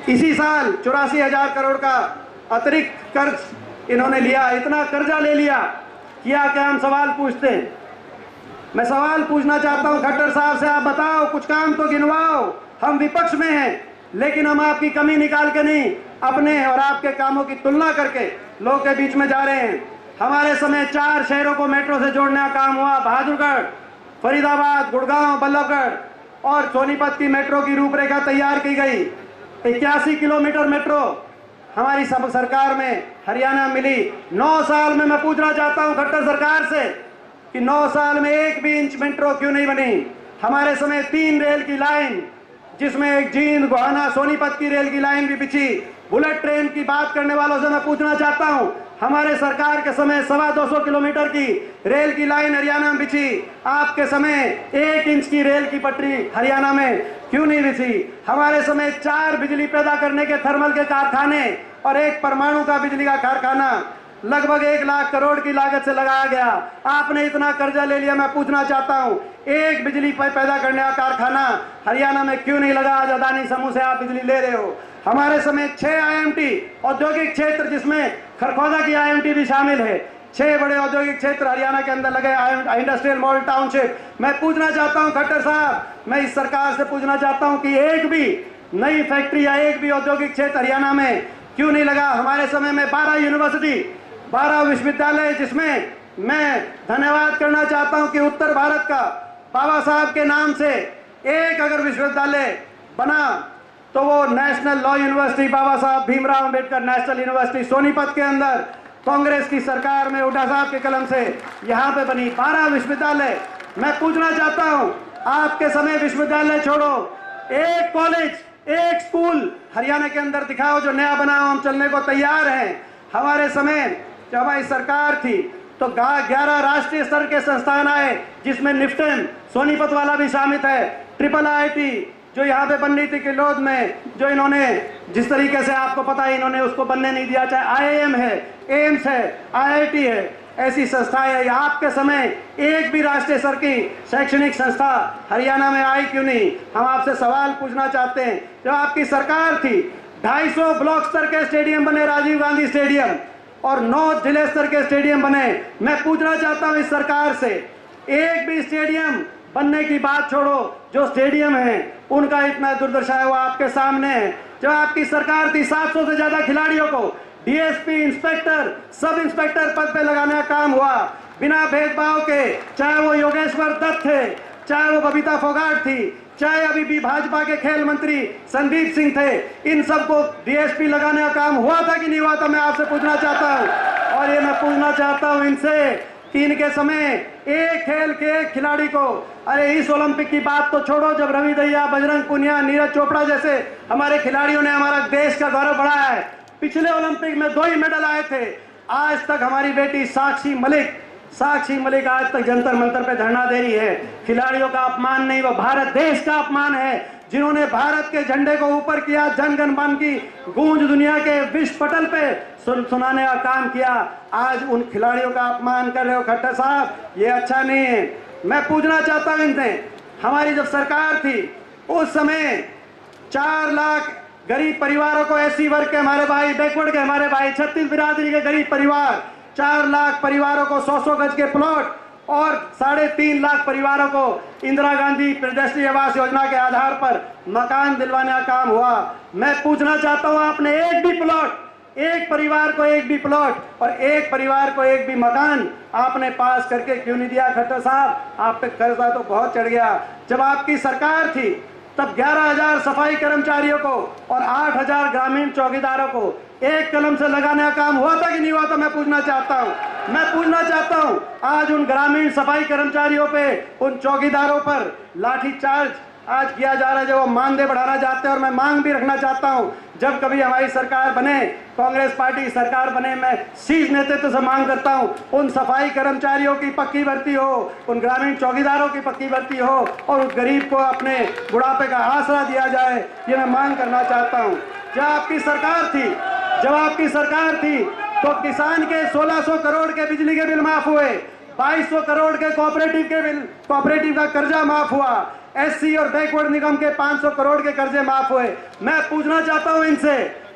इसी साल 84,000 करोड़ का अतिरिक्त कर्ज इन्होंने लिया। इतना कर्जा ले लिया, किया क्या? हम सवाल पूछते हैं। मैं सवाल पूछना चाहता हूं खट्टर साहब से, आप बताओ, कुछ काम तो गिनवाओ। हम विपक्ष में हैं, लेकिन हम आपकी कमी निकाल के नहीं, अपने और आपके कामों की तुलना करके लोगों के बीच में जा रहे हैं। हमारे समय 4 शहरों को मेट्रो से जोड़ने का काम हुआ, बहादुरगढ़, फरीदाबाद, गुड़गांव, बल्लभगढ़, और सोनीपत की मेट्रो की रूपरेखा तैयार की गई। 81 किलोमीटर मेट्रो हमारी सब सरकार में हरियाणा मिली। 9 साल में मैं पूछना चाहता हूं खट्टर सरकार से कि 9 साल में 1 भी इंच मेट्रो क्यों नहीं बनी? हमारे समय 3 रेल की लाइन, जिसमें एक जींद, गोहाना, सोनीपत की रेल की लाइन भी बिछी। बुलेट ट्रेन की बात करने वालों से मैं पूछना चाहता हूं, हमारे सरकार के समय 225 किलोमीटर की रेल की लाइन हरियाणा में बिछी। आपके समय 1 इंच की रेल की पटरी हरियाणा में क्यों नहीं बिछी? हमारे समय 4 बिजली पैदा करने के थर्मल के कारखाने और 1 परमाणु का बिजली का कारखाना लगभग 1 लाख करोड़ की लागत से लगाया गया। आपने इतना कर्जा ले लिया। मैं पूछना चाहता हूं, 1 बिजली पैदा करने का कारखाना हरियाणा में क्यों नहीं लगा? आज अदानी समूह से आप बिजली ले रहे हो। हमारे समय 6 IMT औद्योगिक क्षेत्र, जिसमें खरखौदा की IMT भी शामिल है, 6 बड़े औद्योगिक क्षेत्र हरियाणा के अंदर लगे, इंडस्ट्रियल मॉडल टाउनशिप। मैं पूछना चाहता हूं खट्टर साहब, मैं इस सरकार से पूछना चाहता हूं कि 1 भी नई फैक्ट्री या 1 भी औद्योगिक क्षेत्र हरियाणा में क्यों नहीं लगा? हमारे समय में 12 यूनिवर्सिटी, 12 विश्वविद्यालय, जिसमें मैं धन्यवाद करना चाहता हूं कि उत्तर भारत का बाबा साहब के नाम से एक अगर विश्वविद्यालय बना तो वो नेशनल लॉ यूनिवर्सिटी, बाबा साहब भीमराव अंबेडकर नेशनल यूनिवर्सिटी सोनीपत के अंदर कांग्रेस की सरकार में हुड्डा साहब के कलम से यहाँ पे बनी। 12 विश्वविद्यालय। मैं पूछना चाहता हूँ, आपके समय विश्वविद्यालय छोड़ो, 1 कॉलेज, 1 स्कूल हरियाणा के अंदर दिखाओ जो नया बना हो, हम चलने को तैयार हैं। हमारे समय जब हमारी सरकार थी तो 11 राष्ट्रीय स्तर के संस्थान आए, जिसमें निफ्टन, सोनीपत वाला भी शामिल है, IIIT जो यहाँ पे बननी थी किलोद में, जो इन्होंने जिस तरीके से, आपको पता है, इन्होंने उसको बनने नहीं दिया। चाहे IIM है, एम्स है, IIT है, ऐसी संस्थाएं है। आपके समय 1 भी राष्ट्रीय स्तर की शैक्षणिक संस्था हरियाणा में आई क्यों नहीं? हम आपसे सवाल पूछना चाहते हैं। जब आपकी सरकार थी, 250 ब्लॉक स्तर के स्टेडियम बने, राजीव गांधी स्टेडियम, और 9 जिले स्तर के स्टेडियम बने। मैं पूछना चाहता हूं इस सरकार से, 1 भी स्टेडियम बनने की बात छोड़ो, जो स्टेडियम है उनका इतना दुर्दशा है, वो आपके सामने है। जब आपकी सरकार थी, 700 से ज्यादा खिलाड़ियों को DSP, इंस्पेक्टर, सब इंस्पेक्टर पद पे लगाने का काम हुआ, बिना भेदभाव के। चाहे वो योगेश्वर दत्त थे, चाहे वो बबीता फोगाट थी, चाहे अभी भी भाजपा के खेल मंत्री संदीप सिंह थे, इन सबको DSP लगाने का काम हुआ था कि नहीं हुआ था? मैं आपसे पूछना चाहता हूं। और ये मैं पूछना चाहता हूं इनसे कि इनके समय 1 खेल के 1 खिलाड़ी को, अरे इस ओलंपिक की बात तो छोड़ो, जब रवि दहिया, बजरंग पुनिया, नीरज चोपड़ा जैसे हमारे खिलाड़ियों ने हमारा देश का गौरव बढ़ाया है। पिछले ओलंपिक में 2 ही मेडल आए थे। आज तक हमारी बेटी साक्षी मलिक आज तक जंतर मंतर पे धरना दे रही है। खिलाड़ियों का अपमान नहीं, वो भारत देश का अपमान है, जिन्होंने भारत के झंडे को ऊपर किया, जन गण मन की गूंज दुनिया के विश्व पटल पे सुनाने का काम किया। आज उन खिलाड़ियों का अपमान कर रहे हो खट्टर साहब, ये अच्छा नहीं है। मैं पूछना चाहता हूं इनसे, हमारी जब सरकार थी उस समय 4 लाख गरीब परिवारों को, SC वर्ग के हमारे भाई, बैकवर्ड के हमारे भाई, 36 बिरादरी के गरीब परिवार, 4 लाख परिवारों को 100-100 गज के प्लॉट और 3.5 लाख परिवारों को इंदिरा गांधी प्रधानमंत्री आवास योजना के आधार पर मकान दिलवाने का काम हुआ। मैं पूछना चाहता हूं, आपने 1 भी प्लॉट, 1 परिवार को 1 भी प्लॉट और 1 परिवार को 1 भी मकान आपने पास करके क्यों नहीं दिया खट्टर साहब? आप पे कर्जा तो बहुत चढ़ गया। जब आपकी सरकार थी तब 11,000 सफाई कर्मचारियों को और 8,000 ग्रामीण चौकीदारों को 1 कलम से लगाने का काम हुआ था कि नहीं हुआ था? मैं पूछना चाहता हूं। आज उन ग्रामीण सफाई कर्मचारियों पे, उन चौकीदारों पर लाठीचार्ज आज किया जा रहा है, जो वो मानदेय बढ़ाना चाहते हैं। और मैं मांग भी रखना चाहता हूं, जब कभी हमारी सरकार बने, कांग्रेस पार्टी सरकार बने, मैं शीर्ष नेतृत्व से मांग करता हूं, उन सफाई कर्मचारियों की पक्की भर्ती हो, उन ग्रामीण चौकीदारों की पक्की भर्ती हो और उस गरीब को अपने बुढ़ापे का आसरा दिया जाए, ये मैं मांग करना चाहता हूं। जब आपकी सरकार थी तो किसान के 1600 करोड़ के बिजली के बिल माफ हुए, 2200 करोड़ के कोऑपरेटिव का कर्जा माफ हुआ, एससी और बैकवर्ड निगम के 500 करोड़ के कर्जे माफ हुए। मैं पूछना चाहता हूं इनसे,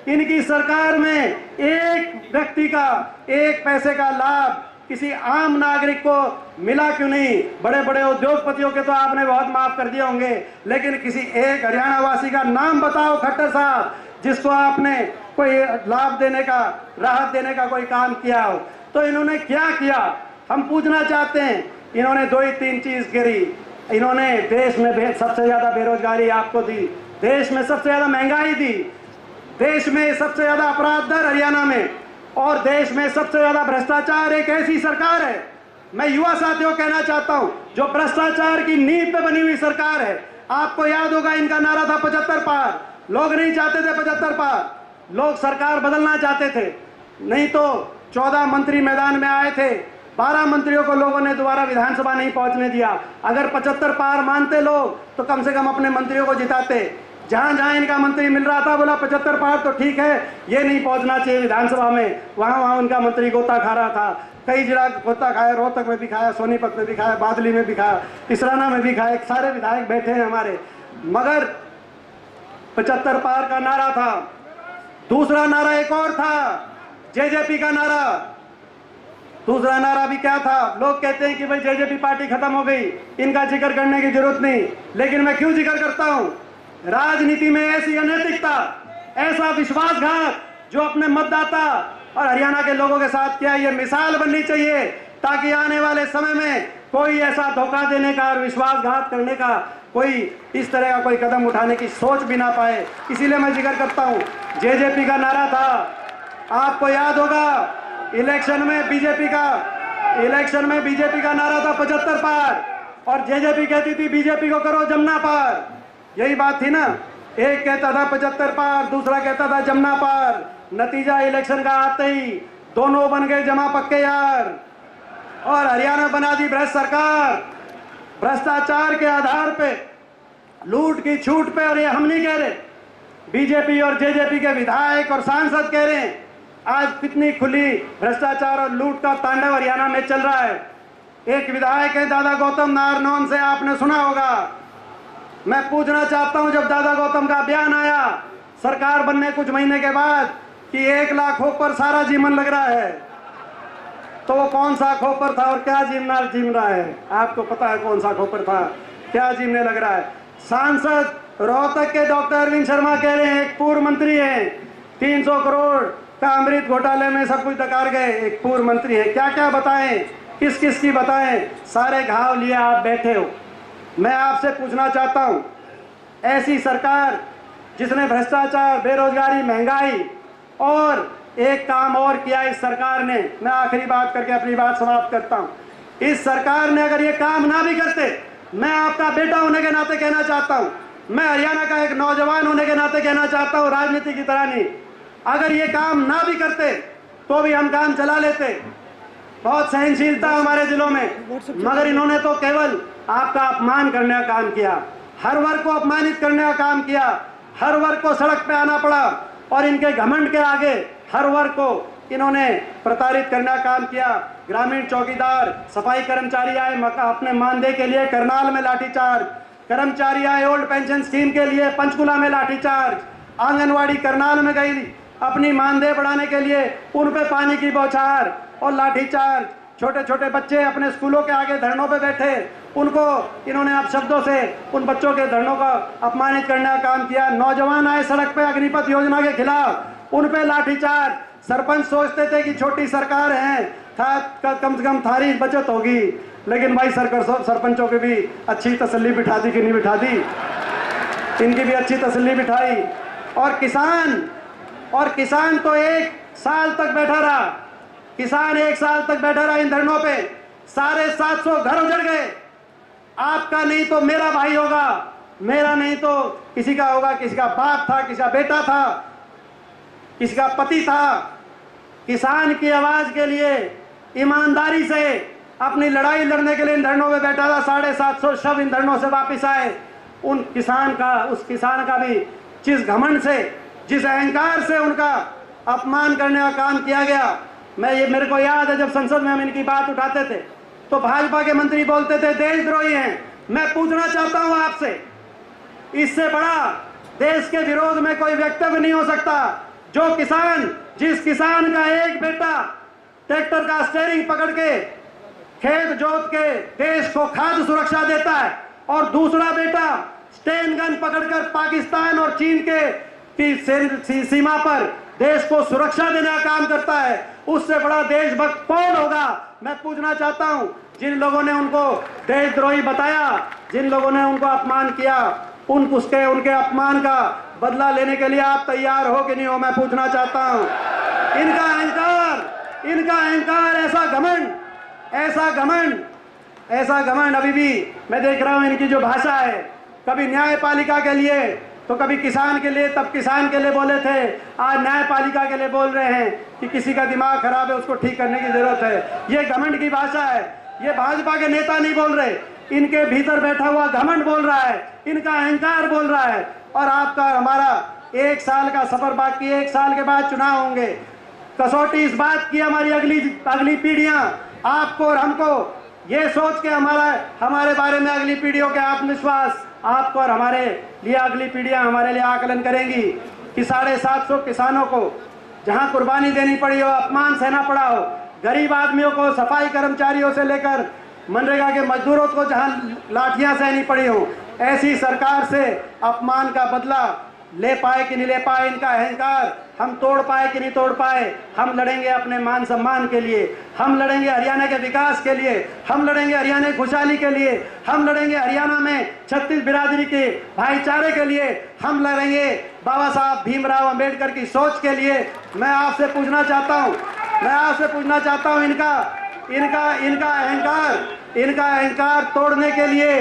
इनकी सरकार में एक व्यक्ति का एक पैसे का लाभ किसी आम नागरिक को मिला क्यों नहीं? बड़े बड़े उद्योगपतियों के तो आपने बहुत माफ कर दिए होंगे, लेकिन किसी एक हरियाणा वासी का नाम बताओ खट्टर साहब, जिसको आपने कोई लाभ देने का, राहत देने का कोई काम किया हो। तो इन्होंने क्या किया हम पूछना चाहते हैं। इन्होंने 2 ही 3 चीज करी। इन्होंने देश में सबसे ज्यादा बेरोजगारी आपको दी, देश में सबसे ज्यादा महंगाई दी, देश में सबसे ज्यादा अपराध दर हरियाणा में, और देश में सबसे ज्यादा भ्रष्टाचार। एक ऐसी सरकार है, मैं युवा साथियों कहना चाहता हूं, जो भ्रष्टाचार की नींव पे बनी हुई सरकार है। आपको याद होगा इनका नारा था 75 पार। लोग नहीं चाहते थे 75 पार, लोग सरकार बदलना चाहते थे। नहीं तो 14 मंत्री मैदान में आए थे, 12 मंत्रियों को लोगों ने दोबारा विधानसभा नहीं पहुंचने दिया। अगर 75 पार मानते लोग तो कम से कम अपने मंत्रियों को जिताते। जहां जहां इनका मंत्री मिल रहा था बोला 75 पार तो ठीक है, ये नहीं पहुंचना चाहिए विधानसभा में, वहां वहां उनका मंत्री गोता खा रहा था। कई जिला गोता खाया, रोहतक में भी खाया, सोनीपत में भी खाया, बादली में भी खाया, इसराना में भी खाया, सारे विधायक बैठे हैं हमारे। मगर 75 पार का नारा था। दूसरा नारा एक और था, जेजेपी का नारा। दूसरा नारा भी क्या था? लोग कहते हैं कि भाई जेजेपी पार्टी खत्म हो गई, इनका जिक्र करने की जरूरत नहीं, लेकिन मैं क्यों जिक्र करता हूं? राजनीति में ऐसी अनैतिकता, ऐसा विश्वासघात जो अपने मतदाता और हरियाणा के लोगों के साथ किया, ये मिसाल बननी चाहिए, ताकि आने वाले समय में कोई ऐसा धोखा देने का और विश्वासघात करने का, कोई इस तरह का कोई कदम उठाने की सोच भी ना पाए। इसीलिए मैं जिक्र करता हूं। जेजेपी का नारा था, आपको याद होगा, इलेक्शन में बीजेपी का नारा था 75 पार, और जेजेपी कहती थी बीजेपी को करो जमुना पार। यही बात थी ना, एक कहता था 75 पार, दूसरा कहता था जमुना पार। नतीजा इलेक्शन का आते ही दोनों बन गए जमा पक्के यार, और हरियाणा बना दी भ्रष्ट सरकार, भ्रष्टाचार के आधार पे, लूट की छूट पे। और ये हम नहीं कह रहे, बीजेपी और जेजेपी के विधायक और सांसद कह रहे हैं। आज कितनी खुली भ्रष्टाचार और लूट का तांडव हरियाणा में चल रहा है। एक विधायक है दादा गौतम नारनौन से, आपने सुना होगा। मैं पूछना चाहता हूं, जब दादा गौतम का बयान आया सरकार बनने कुछ महीने के बाद कि 1 लाख खोपर सारा जीवन लग रहा है, तो वो कौन सा खोपर था और क्या जीवन रहा है? आपको पता है कौन सा खोपर था, क्या जीवने लग रहा है? सांसद रोहतक के डॉक्टर अरविंद शर्मा कह रहे हैं, एक पूर्व मंत्री हैं, 300 करोड़ का अमृत घोटाले में सब कुछ डकार गए, एक पूर्व मंत्री है। क्या क्या बताएं, किस किस की बताएं? सारे घाव लिए आप बैठे हो। मैं आपसे पूछना चाहता हूं, ऐसी सरकार जिसने भ्रष्टाचार, बेरोजगारी, महंगाई, और एक काम और किया इस सरकार ने, मैं आखिरी बात करके अपनी बात समाप्त करता हूं। इस सरकार ने अगर ये काम ना भी करते, मैं आपका बेटा होने के नाते कहना चाहता हूं, मैं हरियाणा का एक नौजवान होने के नाते कहना चाहता हूं, राजनीति की तरह नहीं, अगर ये काम ना भी करते तो भी हम काम चला लेते। बहुत सहनशीलता हमारे जिलों में, मगर इन्होंने तो केवल आपका अपमान करने का काम किया, हर वर्ग को अपमानित करने का काम किया, हर वर्ग को सड़क पे आना पड़ा, और इनके घमंड के आगे हर वर्ग को इन्होंने प्रताड़ित करने का काम किया। ग्रामीण चौकीदार, सफाई कर्मचारी आए अपने मानदेय के लिए करनाल में लाठीचार्ज, कर्मचारी आए ओल्ड पेंशन स्कीम के लिए पंचकुला में लाठीचार्ज, आंगनवाड़ी करनाल में गई अपनी मानदेय बढ़ाने के लिए, उन पे पानी की बौछार और लाठीचार्ज। छोटे छोटे बच्चे अपने स्कूलों के आगे धरनों पे बैठे, उनको इन्होंने अब शब्दों से उन बच्चों के धरनों का अपमानित करने का काम किया। नौजवान आए सड़क पे अग्निपथ योजना के खिलाफ, उन पे लाठीचार्ज। सरपंच सोचते थे कि छोटी सरकार है, कम से कम थारी बचत होगी, लेकिन भाई सरपंचों की भी अच्छी तसल्ली बिठा दी कि नहीं बिठा दी? इनकी भी अच्छी तसल्ली बिठाई। और किसान तो 1 साल तक बैठा रहा, किसान 1 साल तक बैठा रहा इन धरनों पे। 750 घर उजड़ गए। आपका नहीं तो मेरा भाई होगा, मेरा नहीं तो किसी का होगा, किसी का बाप था, किसी का बेटा था, किसी का पति था। किसान की आवाज के लिए ईमानदारी से अपनी लड़ाई लड़ने के लिए इन धरनों में बैठा था। 750 शव इन धरनों से वापिस आए। उस किसान का भी जिस घमंड से, जिस अहंकार से उनका अपमान करने का काम किया गया, मेरे को याद है जब संसद में हम इनकी बात उठाते थे तो भाजपा के मंत्री बोलते थे देशद्रोही हैं, मैं पूछना चाहता हूं आपसे, इससे बड़ा देश के विरोध में कोई वक्तव्य नहीं हो सकता। जो किसान, जिस किसान का एक बेटा ट्रैक्टर का स्टीयरिंग पकड़ के खेत जोत के देश को खाद्य सुरक्षा देता है और दूसरा बेटा स्टेन गन पकड़कर पाकिस्तान और चीन के सीमा पर देश को सुरक्षा देने का काम करता है, उससे बड़ा देशभक्त कौन होगा? मैं पूछना चाहता हूं, जिन लोगों ने उनको देशद्रोही बताया, जिन लोगों ने उनको अपमान किया, उनके अपमान का बदला लेने के लिए आप तैयार हो कि नहीं हो? मैं पूछना चाहता हूं। इनका अहंकार, ऐसा घमंड अभी भी मैं देख रहा हूं। इनकी जो भाषा है, कभी न्यायपालिका के लिए तो कभी किसान के लिए, तब किसान के लिए बोले थे, आज न्यायपालिका के लिए बोल रहे हैं कि किसी का दिमाग खराब है, उसको ठीक करने की जरूरत है। ये घमंड की भाषा है। ये भाजपा के नेता नहीं बोल रहे, इनके भीतर बैठा हुआ घमंड बोल रहा है, इनका अहंकार बोल रहा है। और आपका हमारा 1 साल का सफर बाकी, 1 साल के बाद चुनाव होंगे। कसौटी इस बात की हमारी अगली पीढ़ियां आपको और हमको ये सोच के हमारे बारे में अगली पीढ़ियों के आत्मविश्वास आपको और हमारे लिए अगली पीढ़ियां हमारे लिए आकलन करेंगी कि 750 किसानों को जहां कुर्बानी देनी पड़ी हो, अपमान सहना पड़ा हो, गरीब आदमियों को, सफाई कर्मचारियों से लेकर मनरेगा के मजदूरों को जहां लाठियां सहनी पड़ी हो, ऐसी सरकार से अपमान का बदला ले पाए कि नहीं ले पाए, इनका अहंकार हम तोड़ पाए कि नहीं तोड़ पाए। हम लड़ेंगे अपने मान सम्मान के लिए, हम लड़ेंगे हरियाणा के विकास के लिए, हम लड़ेंगे हरियाणा की खुशहाली के लिए, हम लड़ेंगे हरियाणा में 36 बिरादरी के भाईचारे के लिए, हम लड़ेंगे बाबा साहब भीमराव अंबेडकर की सोच के लिए। मैं आपसे पूछना चाहता हूं, इनका अहंकार तोड़ने के लिए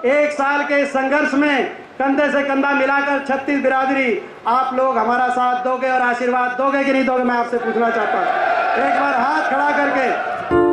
1 साल के संघर्ष में कंधे से कंधा मिलाकर 36 बिरादरी आप लोग हमारा साथ दोगे और आशीर्वाद दोगे कि नहीं दोगे? मैं आपसे पूछना चाहता हूं, एक बार हाथ खड़ा करके।